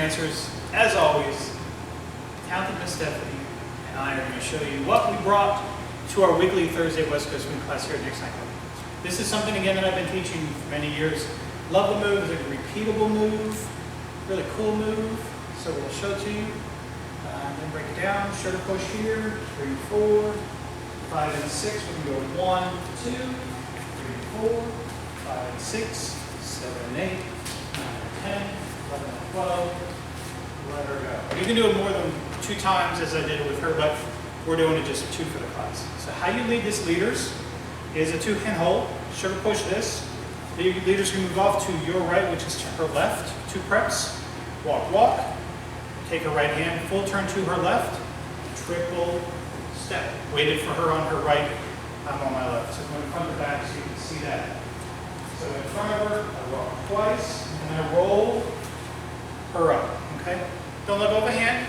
dancers, as always, talented Miss Stephanie and I are going to show you what we brought to our weekly Thursday West Coast Swing class here at Nightclub. This is something, again, that I've been teaching for many years. Love the move. It's a repeatable move, really cool move. So we'll show it to you. Then break it down. Shoulder push here, 3, 4, 5, and 6. We can go 1, 2, 3, 4, 5, and 6, 7, and 8, 9, and 10, 11, and 12. Let her go. You can do it more than 2 times as I did it with her, but we're doing it just 2 for the class. So how you lead this leaders is a 2-hand hold. Shoulder push this. The leaders can move off to your right, which is to her left. 2 preps. Walk, walk. Take her right hand, full turn to her left. Triple step. Waited for her on her right. I'm on my left. So I'm going to front to back so you can see that. So in front of her, I walk twice, and I roll her up. Okay? Don't let go of a hand.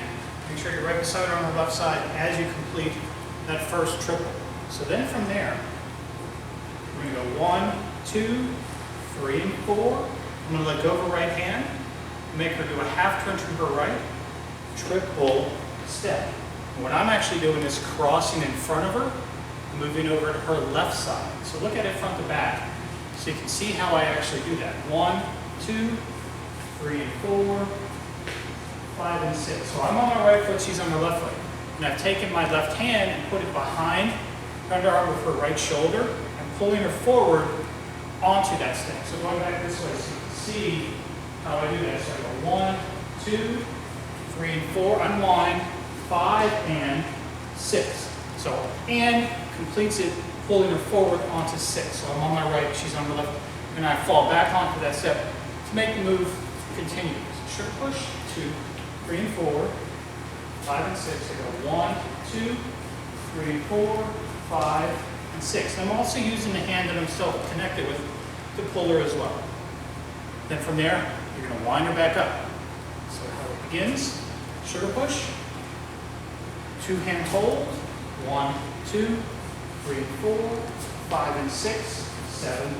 Make sure you're right beside her on the left side as you complete that first triple. So then from there, we're going to go 1, 2, 3, and 4. I'm going to let go of her right hand. Make her do a half turn to her right. Triple step. And what I'm actually doing is crossing in front of her, moving over to her left side. So look at it front to back so you can see how I actually do that. 1, 2, 3, and 4, 5, and 6. So I'm on my right foot, she's on her left foot. And I've taken my left hand and put it behind her underarm with her right shoulder and pulling her forward onto that step. So going back this way so you can see how I do that. So I go 1, 2, 3, and 4, unwind, 5, and 6. So, and completes it, pulling her forward onto 6. So I'm on my right, she's on the left, and I fall back onto that step to make the move continue. So shoulder push, 2, 3, and 4, 5, and 6. I go 1, 2, 3, and 4, 5, and 6. And I'm also using the hand that I'm still connected with to pull her as well. Then from there, you're going to wind her back up. So how it begins, shoulder push, 2-hand hold, 1, 2, 3, 4, 5, and 6, 7,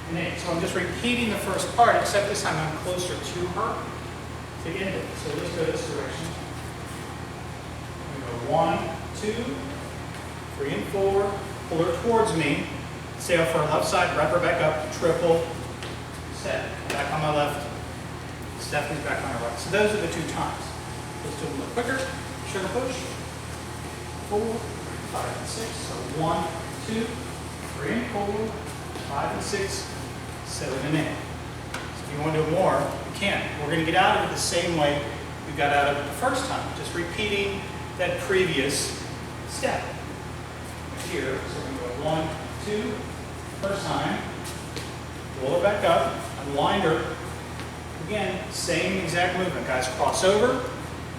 and 8. So I'm just repeating the first part, except this time I'm closer to her to end it. So let's go this direction. We go 1, 2, 3, and 4. Pull her towards me. Stay off her left side, wrap her back up, triple step. Back on my left. Stephanie's back on her right. So those are the 2 times. Let's do them a little quicker. Shoulder push. 4, 5, and 6. So 1, 2, 3, and 4, 5, and 6, 7, and 8. So if you want to do more, you can. We're going to get out of it the same way we got out of it the first time. Just repeating that previous step. Here, so we're going to go 1, 2, first time. Roll her back up, unwind her. Again, same exact movement. Guys, cross over,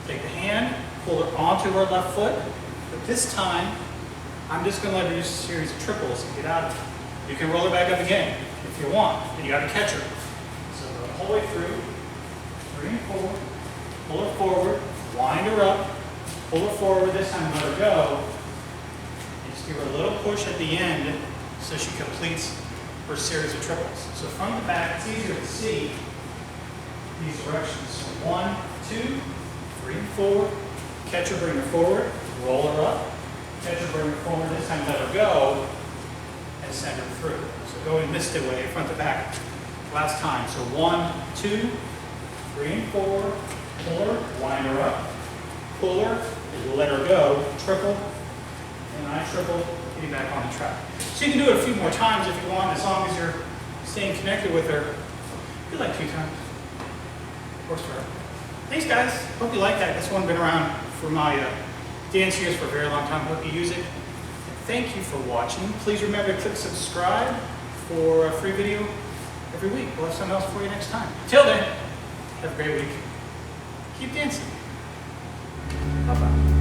take the hand, pull her onto her left foot. But this time, I'm just going to let her use a series of triples and get out of it. You can roll her back up again if you want, and you got to catch her. So go the whole way through, 3 and 4, pull her forward, wind her up, pull her forward, this time let her go, and just give her a little push at the end so she completes her series of triples. So from the back, it's easier to see these directions. So 1, 2, 3, 4, catch her, bring her forward, roll her up, catch her, bring her forward, this time let her go, and send her through. So going this way, front to back, last time. So 1, 2, 3, and 4, pull her, wind her up, pull her, let her go, triple, and I triple, getting back on the track. So you can do it a few more times if you want, as long as you're staying connected with her. Do like 2 times. Works for her. Thanks, guys. Hope you like that. This one's been around for my dance years for a very long time. Hope you use it. And thank you for watching. Please remember to click subscribe for a free video every week. We'll have something else for you next time. Till then, have a great week. Keep dancing. Bye-bye.